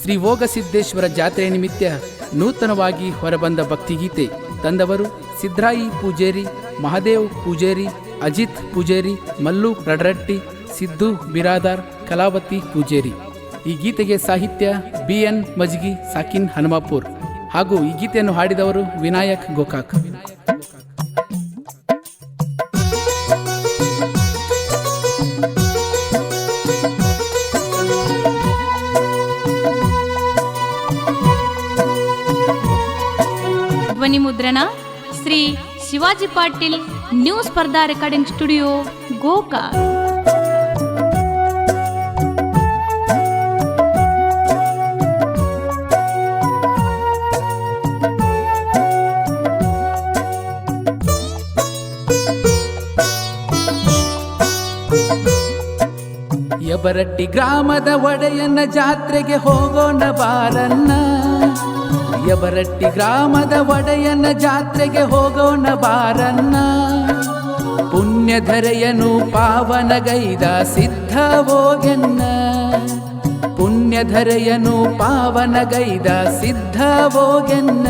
ಶ್ರೀ ಓಗಸಿದ್ದೇಶ್ವರ ಜಾತ್ರೆ ನಿಮಿತ್ತ ನೂತನವಾಗಿ ಹೊರಬಂದ ಭಕ್ತಿಗೀತೆ ತಂದವರು ಸಿದ್ರಾಯಿ ಪೂಜೇರಿ, ಮಹಾದೇವ್ ಪೂಜೇರಿ, ಅಜಿತ್ ಪೂಜೇರಿ, ಮಲ್ಲು ರಡ್ರಟ್ಟಿ, ಸಿದ್ದು ಬಿರಾದಾರ್, ಕಲಾವತಿ ಪೂಜೇರಿ. ಈ ಗೀತೆಗೆ ಸಾಹಿತ್ಯ BN ಮಜ್ಗಿ, ಸಾಕಿನ್ ಹನುಮಾಪುರ್. ಹಾಗೂ ಈ ಗೀತೆಯನ್ನು ಹಾಡಿದವರು ವಿನಾಯಕ್ ಗೋಕಾಕ್. ಧ್ವನಿ ಮುದ್ರಣ ಶ್ರೀ ಶಿವಾಜಿ ಪಾಟೀಲ್, ನ್ಯೂ ಸ್ಪರ್ಧಾ ರೆಕಾರ್ಡಿಂಗ್ ಸ್ಟುಡಿಯೋ, ಗೋಕಾಕ್. ಯಬರಟ್ಟಿ ಗ್ರಾಮದ ಒಡೆಯನ ಜಾತ್ರೆಗೆ ಹೋಗೋಣ ಬಾರನ್ನ, ಯಬರಟ್ಟಿ ಗ್ರಾಮದ ಒಡೆಯನ ಜಾತ್ರೆಗೆ ಹೋಗೋಣ ಬಾರನ್ನ. ಪುಣ್ಯಧರೆಯನು ಪಾವನಗೈದ ಸಿದ್ಧ ಹೋಗೆನ್ನ, ಪುಣ್ಯಧರೆಯನು ಪಾವನಗೈದ ಸಿದ್ಧ ಹೋಗೆನ್ನ.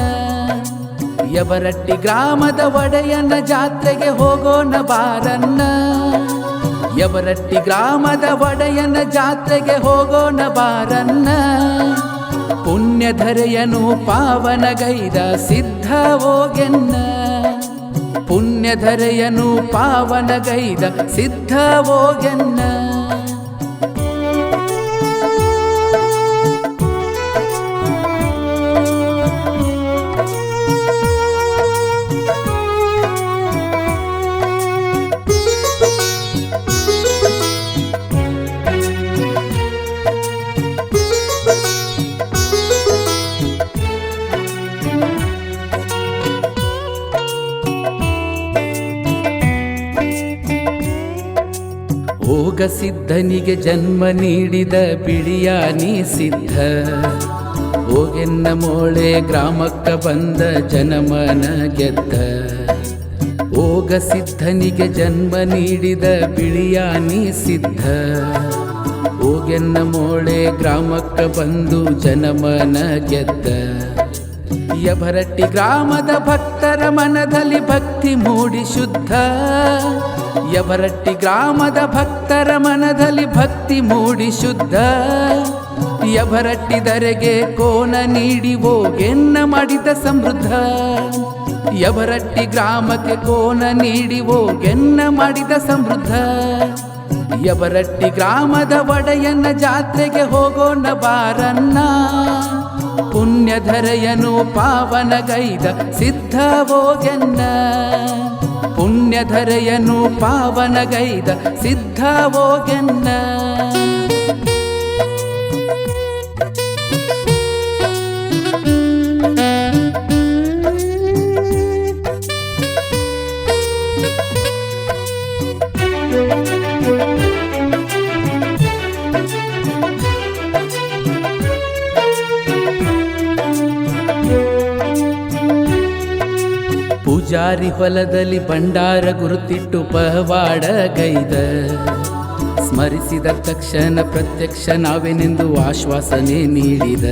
ಯಬರಟ್ಟಿ ಗ್ರಾಮದ ಒಡೆಯನ ಜಾತ್ರೆಗೆ ಹೋಗೋಣ ಬಾರನ್ನ, ಯಬರಟ್ಟಿ ಗ್ರಾಮದ ಒಡೆಯನ ಜಾತ್ರೆಗೆ ಹೋಗೋಣ ಬಾರನ್ನ. ಪುಣ್ಯಧರೆಯನು ಪಾವನಗೈದ ಸಿದ್ಧ ಹೋಗೆನ್ನ, ಪುಣ್ಯಧರೆಯನು ಪಾವನಗೈದ ಸಿದ್ಧ ಹೋಗೆನ್ನ. ಸಿದ್ಧನಿಗೆ ಜನ್ಮ ನೀಡಿದ ಬಿಳಿಯಾನಿ ಸಿದ್ಧ, ಹೋಗೆನ್ನ ಮೋಳೆ ಗ್ರಾಮಕ್ಕ ಬಂದ ಜನಮನ ಗೆದ್ದ. ಹೋಗ ಸಿದ್ಧನಿಗೆ ಜನ್ಮ ನೀಡಿದ ಬಿಳಿಯಾನಿ ಸಿದ್ಧ, ಹೋಗೆನ್ನ ಮೋಳೆ ಗ್ರಾಮಕ್ಕ ಬಂದು ಜನಮನ ಗೆದ್ದ. ಯಬರಟ್ಟಿ ಗ್ರಾಮದ ಭಕ್ತರ ಮನದಲ್ಲಿ ಭಕ್ತಿ ಮೂಡಿ ಶುದ್ಧ, ಯಬರಟ್ಟಿ ಗ್ರಾಮದ ಭಕ್ತರ ಮನದಲ್ಲಿ ಭಕ್ತಿ ಮೂಡಿ ಶುದ್ಧ. ಯಬರಟ್ಟಿ ಧರೆಗೆ ಕೋನ ನೀಡಿ ಹೋಗೆನ್ನ ಮಾಡಿದ ಸಮೃದ್ಧ, ಯಬರಟ್ಟಿ ಗ್ರಾಮಕ್ಕೆ ಕೋನ ನೀಡಿ ಹೋಗೆನ್ನ ಮಾಡಿದ ಸಮೃದ್ಧ. ಯಬರಟ್ಟಿ ಗ್ರಾಮದ ಒಡೆಯನ ಜಾತ್ರೆಗೆ ಹೋಗೋಣ ಬಾರನ್ನ, ಪುಣ್ಯಧರೆಯನು ಪಾವನಗೈದ ಸಿದ್ಧ ಹೋಗೆನ್ನ, ಪುಣ್ಯಧರೆಯನು ಪಾವನಗೈದ ಸಿದ್ಧ ಹೋಗೆನ್ನ. ಪೂಜಾರಿ ಹೊಲದಲ್ಲಿ ಭಂಡಾರ ಗುರುತಿಟ್ಟು ಪವಾಡ ಗೈದ, ಸ್ಮರಿಸಿದ ತಕ್ಷಣ ಪ್ರತ್ಯಕ್ಷ ನಾವೆನೆಂದು ಆಶ್ವಾಸನೆ ನೀಡಿದ.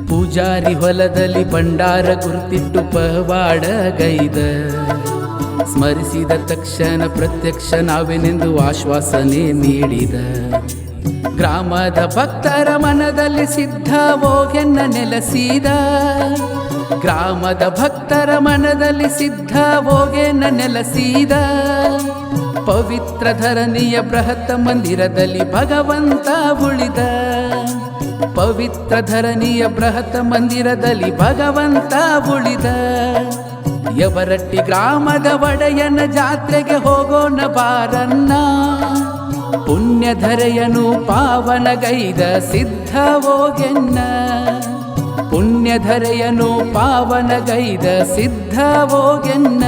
ಪೂಜಾರಿ ಹೊಲದಲ್ಲಿ ಭಂಡಾರ ಗುರುತಿಟ್ಟು ಪವಾಡ ಗೈದ, ಸ್ಮರಿಸಿದ ತಕ್ಷಣ ಪ್ರತ್ಯಕ್ಷ ನಾವೆನೆಂದು ಆಶ್ವಾಸನೆ ನೀಡಿದ. ಗ್ರಾಮದ ಭಕ್ತರ ಮನದಲ್ಲಿ ಸಿದ್ಧ ಹೋಗೆನ್ನ ನೆಲೆಸಿದ, ಗ್ರಾಮದ ಭಕ್ತರ ಮನದಲ್ಲಿ ಸಿದ್ಧ ಹೋಗೆನ್ನ ನೆಲೆಸಿದ. ಪವಿತ್ರ ಧರಣಿಯ ಬೃಹತ್ ಮಂದಿರದಲ್ಲಿ ಭಗವಂತ ಉಳಿದ, ಪವಿತ್ರ ಧರಣಿಯ ಬೃಹತ್ ಮಂದಿರದಲ್ಲಿ ಭಗವಂತ ಉಳಿದ. ಯಬರಟ್ಟಿ ಗ್ರಾಮದ ಒಡೆಯನ ಜಾತ್ರೆಗೆ ಹೋಗೋಣ ಬಾರನ್ನ, ಪುಣ್ಯಧರೆಯನು ಪಾವನಗೈದ ಸಿದ್ಧ ಹೋಗೆನ್ನ, ಪುಣ್ಯಧರೆಯನು ಪಾವನಗೈದ ಸಿದ್ಧ ಹೋಗೆನ್ನ.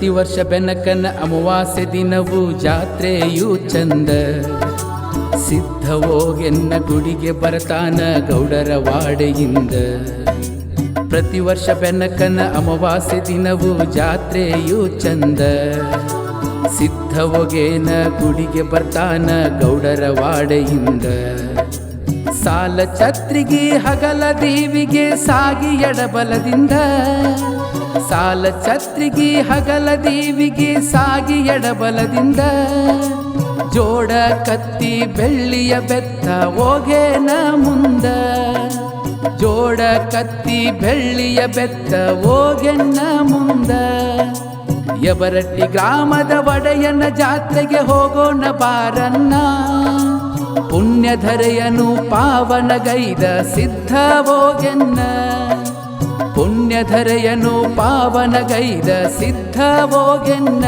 ಪ್ರತಿ ವರ್ಷ ಬೆನಕನ ಅಮಾವಾಸ್ಯೆ ದಿನವೂ ಜಾತ್ರೆಯೂ ಚಂದ. ಸಿದ್ಧ ಹೋಗೆನ್ನ ಗುಡಿಗೆ ಬರತಾನ ಗೌಡರ ವಾಡೆಯಿಂದ. ಪ್ರತಿ ವರ್ಷ ಬೆನಕನ ಅಮಾವಾಸ್ಯೆ ದಿನವೂ ಜಾತ್ರೆಯೂ ಚಂದ. ಸಿದ್ಧ ಹೋಗೇನ ಗುಡಿಗೆ ಬರ್ತಾನ ಗೌಡರ ವಾಡೆಯಿಂದ. ಸಾಲ ಛತ್ರಿಗೆ ಹಗಲ ದೇವಿಗೆ ಸಾಗಿ ಎಡಬಲದಿಂದ. ಸಾಲ ಛತ್ರಿಗೆ ಹಗಲ ದೇವಿಗೆ ಸಾಗಿ ಎಡಬಲದಿಂದ. ಜೋಡ ಕತ್ತಿ ಬೆಳ್ಳಿಯ ಬೆತ್ತ ಹೋಗೇನ ಮುಂದ. ಜೋಡ ಕತ್ತಿ ಬೆಳ್ಳಿಯ ಬೆತ್ತ ಹೋಗೆನ್ನ ಮುಂದ. ಯಬರಟ್ಟಿ ಗ್ರಾಮದ ಒಡೆಯನ ಜಾತ್ರೆಗೆ ಹೋಗೋಣ ಬಾರನ್ನ. ಪುಣ್ಯಧರೆಯನು ಪಾವನಗೈದ ಸಿದ್ಧ ಹೋಗೆನ್ನ. ಪುಣ್ಯಧರೆಯನು ಪಾವನಗೈದ ಸಿದ್ಧ ಹೋಗೆನ್ನ.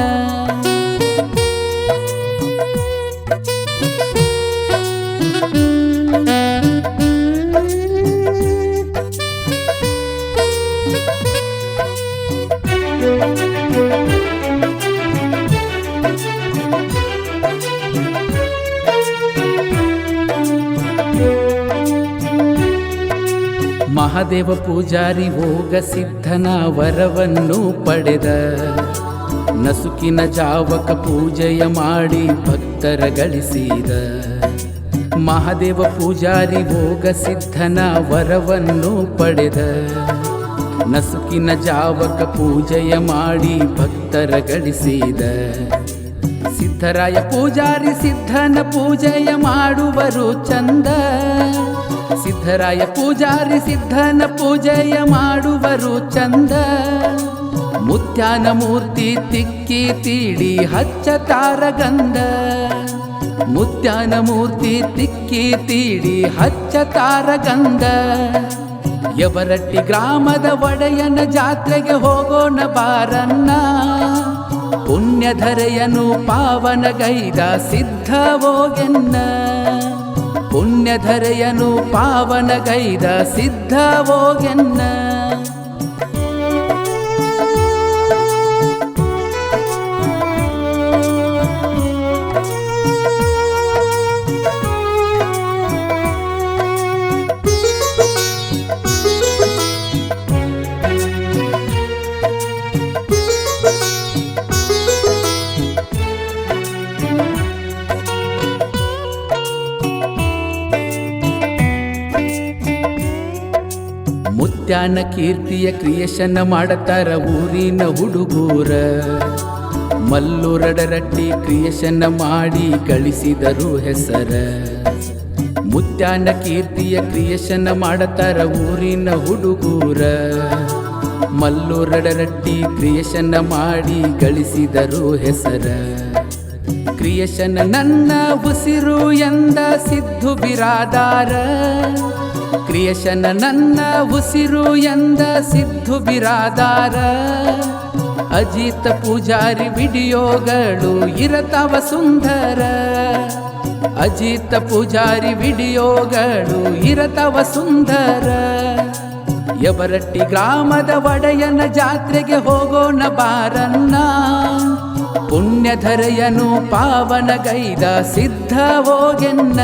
ಮಹಾದೇವ ಪೂಜಾರಿ ಹೋಗ ಸಿದ್ಧನ ವರವನ್ನು ಪಡೆದ. ನಸುಕಿನ ಜಾವಕ ಪೂಜೆಯ ಮಾಡಿ ಭಕ್ತರ ಗಳಿಸಿದ. ಮಹಾದೇವ ಪೂಜಾರಿ ಹೋಗ ಸಿದ್ಧನ ವರವನ್ನು ಪಡೆದ. ನಸುಕಿನ ಜಾವಕ ಪೂಜೆಯ ಮಾಡಿ ಭಕ್ತರ ಗಳಿಸಿದ. ಸಿದ್ಧರಾಯ ಪೂಜಾರಿ ಸಿದ್ಧನ ಪೂಜೆಯ ಮಾಡುವರು ಚಂದ. ಸಿದ್ಧರಾಯ ಪೂಜಾರಿ ಸಿದ್ಧನ ಪೂಜೆಯ ಮಾಡುವರು ಚಂದ. ಮುತ್ಯಾನ ಮೂರ್ತಿ ತಿಕ್ಕಿ ತೀಡಿ ಹಚ್ಚತಾರ ಗಂಧ. ಮುತ್ಯಾನ ಮೂರ್ತಿ ತಿಕ್ಕಿ ತೀಡಿ ಹಚ್ಚತಾರ ಗಂಧ. ಯಬರಟ್ಟಿ ಗ್ರಾಮದ ಒಡೆಯನ ಜಾತ್ರೆಗೆ ಹೋಗೋಣ ಬಾರನ್ನ. ಪುಣ್ಯಧರೆಯನು ಪಾವನಗೈದ ಸಿದ್ಧ ಹೋಗೆನ್ನ. ಪುಣ್ಯಧರೆಯನು ಪಾವನಗೈದ ಸಿದ್ಧ ಹೋಗೆನ್ನ. ಮುತ್ಯಾನ ಕೀರ್ತಿಯ ಕ್ರಿಯೇಷನ್ ಮಾಡತಾರ ಊರಿನ ಹುಡುಗೂರ. ಮಲ್ಲೂರಡರಟ್ಟಿ ಕ್ರಿಯೇಷನ್ ಮಾಡಿ ಗಳಿಸಿದರು ಹೆಸರ. ಮುತ್ಯಾನ ಕೀರ್ತಿಯ ಕ್ರಿಯೇಷನ್ ಮಾಡತಾರ ಊರಿನ ಹುಡುಗೂರ. ಮಲ್ಲೂರಡರಟ್ಟಿ ಕ್ರಿಯೇಷನ್ ಮಾಡಿ ಗಳಿಸಿದರು ಹೆಸರ. ಕ್ರಿಯೇಷನ್ ನನ್ನ ಉಸಿರು ಎಂದ ಸಿದ್ದು ಬಿರಾದಾರ. ಕ್ರಿಯೇಷನ್ ನನ್ನ ಉಸಿರು ಎಂದ ಸಿದ್ದು ಬಿರಾದಾರ. ಅಜಿತ್ ಪೂಜಾರಿ ವಿಡಿಯೋಗಳು ಇರತವ ಸುಂದರ. ಅಜಿತ್ ಪೂಜಾರಿ ವಿಡಿಯೋಗಳು ಇರತವ ಸುಂದರ. ಯಬರಟ್ಟಿ ಗ್ರಾಮದ ಒಡೆಯನ ಜಾತ್ರೆಗೆ ಹೋಗೋಣ ಬಾರನ್ನ. ಪುಣ್ಯಧರೆಯನು ಪಾವನಗೈದ ಸಿದ್ಧ ಹೋಗೆನ್ನ.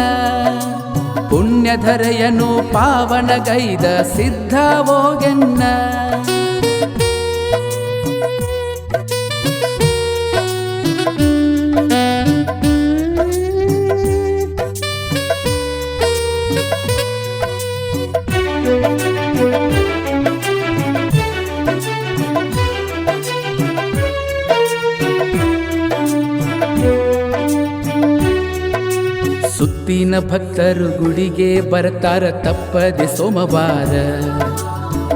ಪುಣ್ಯಧರೆಯನು ಪಾವನಗೈದ ಸಿದ್ಧ ಹೋಗೆನ್ನ. ಸುತ್ತಿನ ಭಕ್ತರು ಗುಡಿಗೆ ಬರ್ತಾರ ತಪ್ಪದೆ ಸೋಮವಾರ.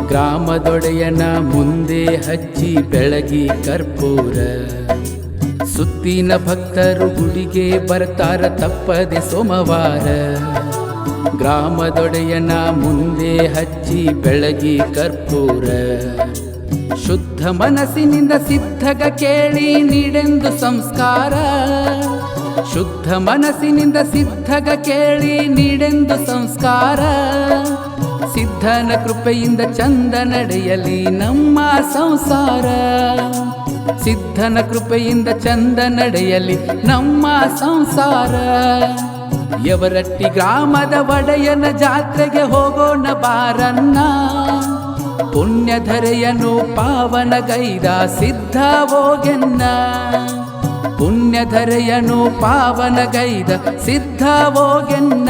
ಗ್ರಾಮದೊಡೆಯನ ಮುಂದೆ ಹಚ್ಚಿ ಬೆಳಗಿ ಕರ್ಪೂರ. ಸುತ್ತಿನ ಭಕ್ತರು ಗುಡಿಗೆ ಬರ್ತಾರ ತಪ್ಪದೆ ಸೋಮವಾರ. ಗ್ರಾಮದೊಡೆಯನ ಮುಂದೆ ಹಚ್ಚಿ ಬೆಳಗಿ ಕರ್ಪೂರ. ಶುದ್ಧ ಮನಸ್ಸಿನಿಂದ ಸಿದ್ಧಗ ಕೇಳಿ ನೀಡೆಂದು ಸಂಸ್ಕಾರ. ಶುದ್ಧ ಮನಸ್ಸಿನಿಂದ ಸಿದ್ಧಗ ಕೇಳಿ ನೀಡೆಂದು ಸಂಸ್ಕಾರ. ಸಿದ್ಧನ ಕೃಪೆಯಿಂದ ಚಂದ ನಡೆಯಲಿ ನಮ್ಮ ಸಂಸಾರ. ಸಿದ್ಧನ ಕೃಪೆಯಿಂದ ಚಂದ ನಡೆಯಲಿ ನಮ್ಮ ಸಂಸಾರ. ಯವರಟ್ಟಿ ಗ್ರಾಮದ ಒಡೆಯನ ಜಾತ್ರೆಗೆ ಹೋಗೋಣ ಬಾರನ್ನ. ಪುಣ್ಯಧರೆಯನು ಪಾವನಗೈದ ಸಿದ್ಧ ಹೋಗೆನ್ನ. ಪುಣ್ಯಧರೆಯನು ಪಾವನಗೈದ ಸಿದ್ಧ ಹೋಗೆನ್ನ.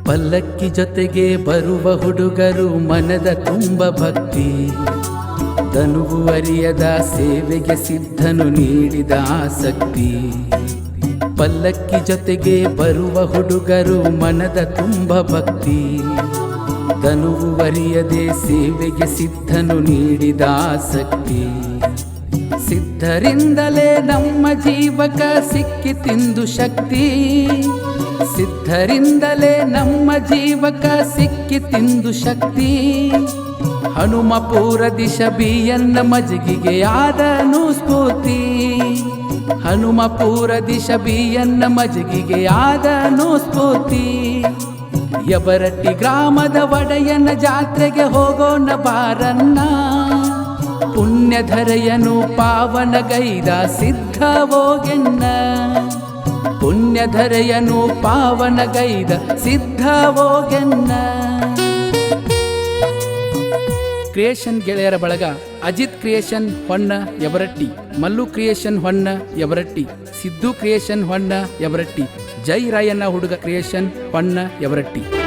ಪಲ್ಲಕ್ಕಿ ಜೊತೆಗೆ ಬರುವ ಹುಡುಗರು ಮನದ ತುಂಬ ಭಕ್ತಿ. ತನುವು ಅರಿಯದ ಸೇವೆಗೆ ಸಿದ್ಧನು ನೀಡಿದ ಆಸಕ್ತಿ. ಪಲ್ಲಕ್ಕಿ ಜೊತೆಗೆ ಬರುವ ಹುಡುಗರು ಮನದ ತುಂಬ ಭಕ್ತಿ. ತನುವು ಅರಿಯದೆ ಸೇವೆಗೆ ಸಿದ್ಧನು ನೀಡಿದ ಆಸಕ್ತಿ. ಸಿದ್ಧರಿಂದಲೇ ನಮ್ಮ ಜೀವಕ ಸಿಕ್ಕಿ ತಿಂದು ಶಕ್ತಿ. ಸಿದ್ಧರಿಂದಲೇ ನಮ್ಮ ಜೀವಕ ಸಿಕ್ಕಿ ತಿಂದು ಶಕ್ತಿ. ಹನುಮಪುರ ದಿಶ ಬಿಯನ್ನ ಮಜ್ಗಿಗೆ ಆದನು ಸ್ಫೂರ್ತಿ. ಹನುಮಪುರ ದಿಶ ಬಿಯನ್ನ ಮಜ್ಗಿಗೆ ಆದನು ಸ್ಫೂರ್ತಿ. ಯವರಟ್ಟಿ ಗ್ರಾಮದ ಒಡೆಯನ ಜಾತ್ರೆಗೆ ಹೋಗೋಣ ಬಾರನ್ನ. ಪುಣ್ಯಧರೆಯನು ಪಾವನಗೈದ ಸಿದ್ಧ ಹೋಗೆನ್ನ. ಪುಣ್ಯಧರೆಯನು ಪಾವನಗೈದ ಸಿದ್ಧ ಹೋಗೆನ್ನ. ಕ್ರಿಯೇಷನ್ ಗೆಳೆಯರ ಬಳಗ ಅಜಿತ್ ಕ್ರಿಯೇಷನ್ ಹೊನ್ನ ಯವರಟ್ಟಿ, ಮಲ್ಲು ಕ್ರಿಯೇಷನ್ ಹೊನ್ನ ಯವರಟ್ಟಿ, ಸಿದ್ದು ಕ್ರಿಯೇಷನ್ ಹೊನ್ನ ಯವರಟ್ಟಿ, ಜೈ ರಾಯಣ್ಣ ಹುಡುಗ ಕ್ರಿಯೇಷನ್ ಹೊನ್ನ ಯವರಟ್ಟಿ.